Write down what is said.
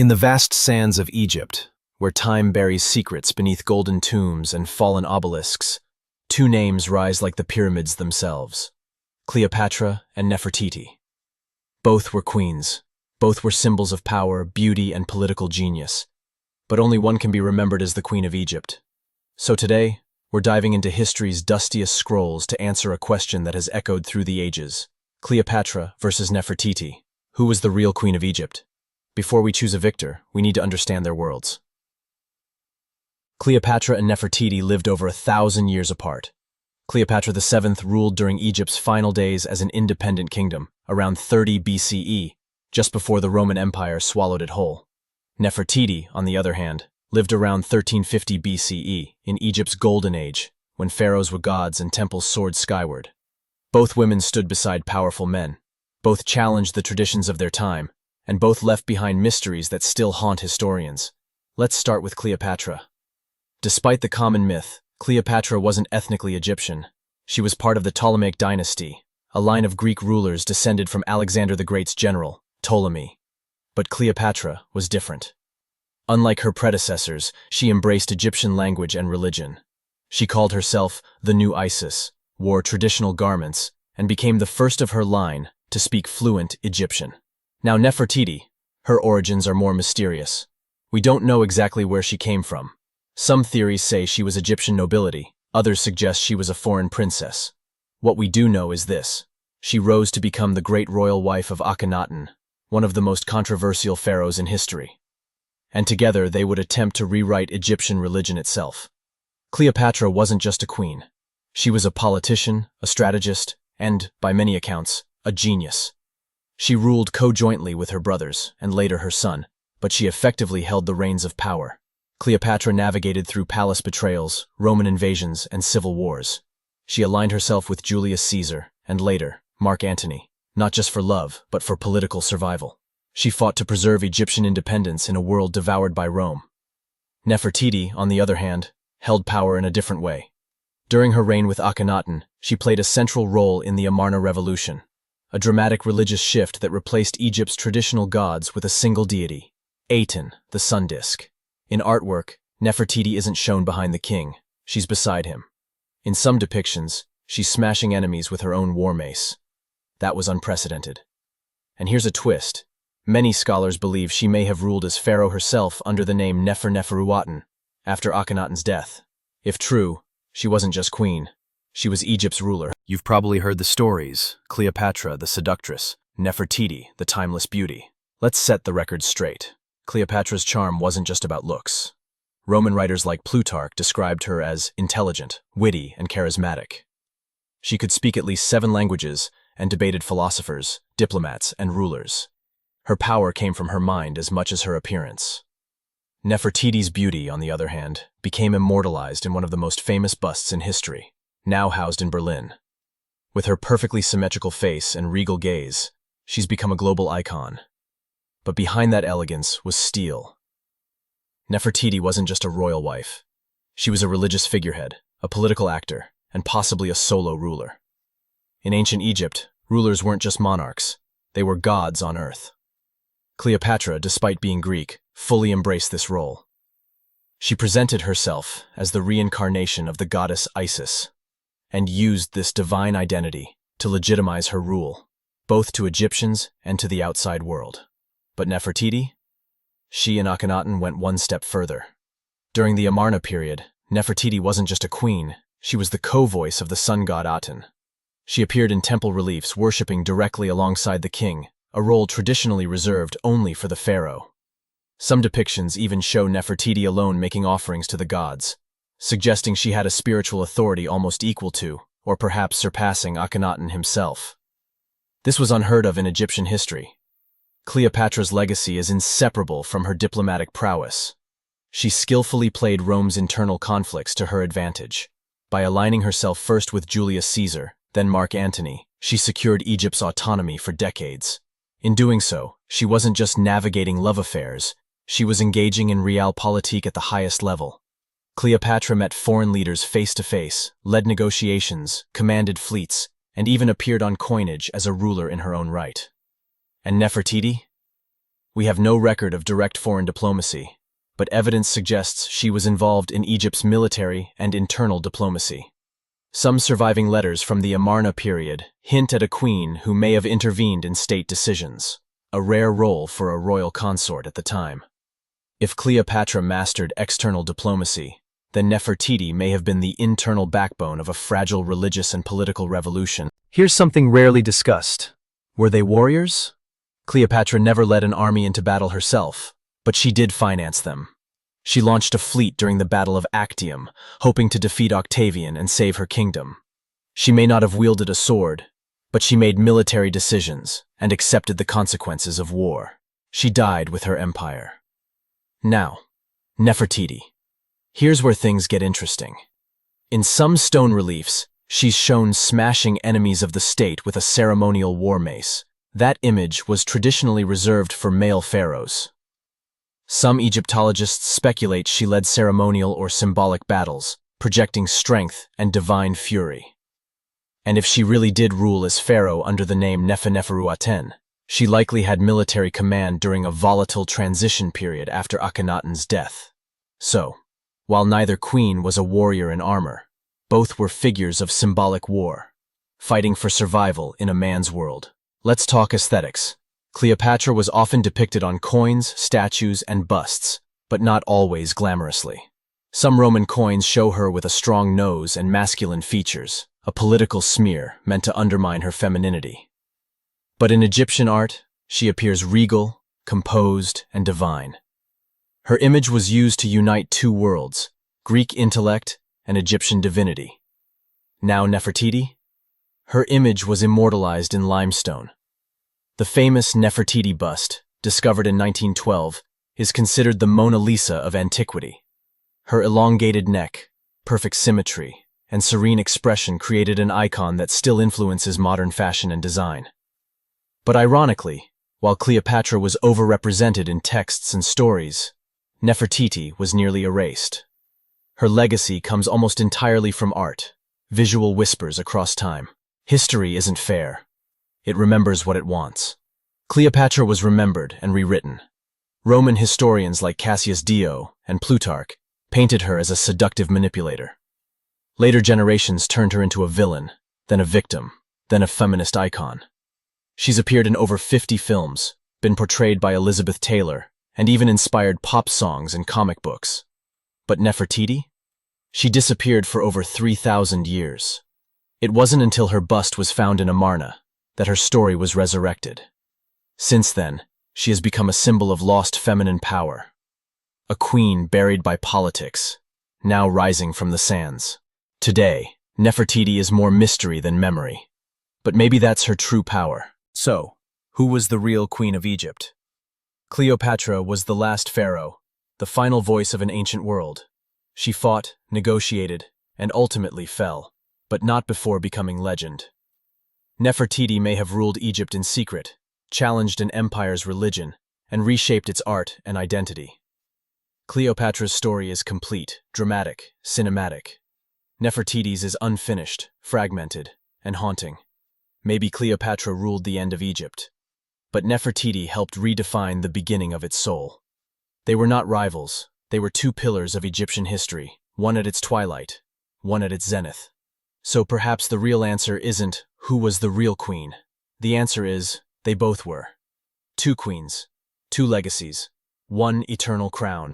In the vast sands of Egypt, where time buries secrets beneath golden tombs and fallen obelisks, two names rise like the pyramids themselves: Cleopatra and Nefertiti. Both were queens. Both were symbols of power, beauty, and political genius. But only one can be remembered as the Queen of Egypt. So today, we're diving into history's dustiest scrolls to answer a question that has echoed through the ages: Cleopatra versus Nefertiti. Who was the real Queen of Egypt? Before we choose a victor, we need to understand their worlds. Cleopatra and Nefertiti lived over 1,000 years apart. Cleopatra VII ruled during Egypt's final days as an independent kingdom, around 30 BCE, just before the Roman Empire swallowed it whole. Nefertiti, on the other hand, lived around 1350 BCE, in Egypt's golden age, when pharaohs were gods and temples soared skyward. Both women stood beside powerful men. Both challenged the traditions of their time, and both left behind mysteries that still haunt historians. Let's start with Cleopatra. Despite the common myth, Cleopatra wasn't ethnically Egyptian. She was part of the Ptolemaic dynasty, a line of Greek rulers descended from Alexander the Great's general, Ptolemy. But Cleopatra was different. Unlike her predecessors, she embraced Egyptian language and religion. She called herself the new Isis, wore traditional garments, and became the first of her line to speak fluent Egyptian. Now Nefertiti, her origins are more mysterious. We don't know exactly where she came from. Some theories say she was Egyptian nobility, others suggest she was a foreign princess. What we do know is this: she rose to become the great royal wife of Akhenaten, one of the most controversial pharaohs in history. And together they would attempt to rewrite Egyptian religion itself. Cleopatra wasn't just a queen. She was a politician, a strategist, and, by many accounts, a genius. She ruled co-jointly with her brothers, and later her son, but she effectively held the reins of power. Cleopatra navigated through palace betrayals, Roman invasions, and civil wars. She aligned herself with Julius Caesar, and later, Mark Antony, not just for love, but for political survival. She fought to preserve Egyptian independence in a world devoured by Rome. Nefertiti, on the other hand, held power in a different way. During her reign with Akhenaten, she played a central role in the Amarna Revolution, a dramatic religious shift that replaced Egypt's traditional gods with a single deity, Aten, the sun disk. In artwork, Nefertiti isn't shown behind the king, she's beside him. In some depictions, she's smashing enemies with her own war mace. That was unprecedented. And here's a twist. Many scholars believe she may have ruled as pharaoh herself under the name Neferuaten, after Akhenaten's death. If true, she wasn't just queen, she was Egypt's ruler. You've probably heard the stories: Cleopatra, the seductress; Nefertiti, the timeless beauty. Let's set the record straight. Cleopatra's charm wasn't just about looks. Roman writers like Plutarch described her as intelligent, witty, and charismatic. She could speak at least 7 languages and debated philosophers, diplomats, and rulers. Her power came from her mind as much as her appearance. Nefertiti's beauty, on the other hand, became immortalized in one of the most famous busts in history, now housed in Berlin. With her perfectly symmetrical face and regal gaze, she's become a global icon. But behind that elegance was steel. Nefertiti wasn't just a royal wife. She was a religious figurehead, a political actor, and possibly a solo ruler. In ancient Egypt, rulers weren't just monarchs, they were gods on earth. Cleopatra, despite being Greek, fully embraced this role. She presented herself as the reincarnation of the goddess Isis, and used this divine identity to legitimize her rule, both to Egyptians and to the outside world. But Nefertiti? She and Akhenaten went one step further. During the Amarna period, Nefertiti wasn't just a queen, she was the co-voice of the sun god Aten. She appeared in temple reliefs worshipping directly alongside the king, a role traditionally reserved only for the pharaoh. Some depictions even show Nefertiti alone making offerings to the gods, suggesting she had a spiritual authority almost equal to, or perhaps surpassing, Akhenaten himself. This was unheard of in Egyptian history. Cleopatra's legacy is inseparable from her diplomatic prowess. She skillfully played Rome's internal conflicts to her advantage. By aligning herself first with Julius Caesar, then Mark Antony, she secured Egypt's autonomy for decades. In doing so, she wasn't just navigating love affairs, she was engaging in realpolitik at the highest level. Cleopatra met foreign leaders face to face, led negotiations, commanded fleets, and even appeared on coinage as a ruler in her own right. And Nefertiti? We have no record of direct foreign diplomacy, but evidence suggests she was involved in Egypt's military and internal diplomacy. Some surviving letters from the Amarna period hint at a queen who may have intervened in state decisions, a rare role for a royal consort at the time. If Cleopatra mastered external diplomacy, then Nefertiti may have been the internal backbone of a fragile religious and political revolution. Here's something rarely discussed. Were they warriors? Cleopatra never led an army into battle herself, but she did finance them. She launched a fleet during the Battle of Actium, hoping to defeat Octavian and save her kingdom. She may not have wielded a sword, but she made military decisions and accepted the consequences of war. She died with her empire. Now, Nefertiti. Here's where things get interesting. In some stone reliefs, she's shown smashing enemies of the state with a ceremonial war mace. That image was traditionally reserved for male pharaohs. Some Egyptologists speculate she led ceremonial or symbolic battles, projecting strength and divine fury. And if she really did rule as pharaoh under the name Neferuaten, she likely had military command during a volatile transition period after Akhenaten's death. So, while neither queen was a warrior in armor, both were figures of symbolic war, fighting for survival in a man's world. Let's talk aesthetics. Cleopatra was often depicted on coins, statues, and busts, but not always glamorously. Some Roman coins show her with a strong nose and masculine features, a political smear meant to undermine her femininity. But in Egyptian art, she appears regal, composed, and divine. Her image was used to unite two worlds, Greek intellect and Egyptian divinity. Now Nefertiti? Her image was immortalized in limestone. The famous Nefertiti bust, discovered in 1912, is considered the Mona Lisa of antiquity. Her elongated neck, perfect symmetry, and serene expression created an icon that still influences modern fashion and design. But ironically, while Cleopatra was overrepresented in texts and stories, Nefertiti was nearly erased. Her legacy comes almost entirely from art, visual whispers across time. History isn't fair. It remembers what it wants. Cleopatra was remembered and rewritten. Roman historians like Cassius Dio and Plutarch painted her as a seductive manipulator. Later generations turned her into a villain, then a victim, then a feminist icon. She's appeared in over 50 films, been portrayed by Elizabeth Taylor, and even inspired pop songs and comic books. But Nefertiti? She disappeared for over 3,000 years. It wasn't until her bust was found in Amarna that her story was resurrected. Since then, she has become a symbol of lost feminine power. A queen buried by politics, now rising from the sands. Today, Nefertiti is more mystery than memory. But maybe that's her true power. So, who was the real queen of Egypt? Cleopatra was the last pharaoh, the final voice of an ancient world. She fought, negotiated, and ultimately fell, but not before becoming legend. Nefertiti may have ruled Egypt in secret, challenged an empire's religion, and reshaped its art and identity. Cleopatra's story is complete, dramatic, cinematic. Nefertiti's is unfinished, fragmented, and haunting. Maybe Cleopatra ruled the end of Egypt, but Nefertiti helped redefine the beginning of its soul. They were not rivals, they were two pillars of Egyptian history, one at its twilight, one at its zenith. So perhaps the real answer isn't who was the real queen. The answer is they both were. Two queens, two legacies, one eternal crown.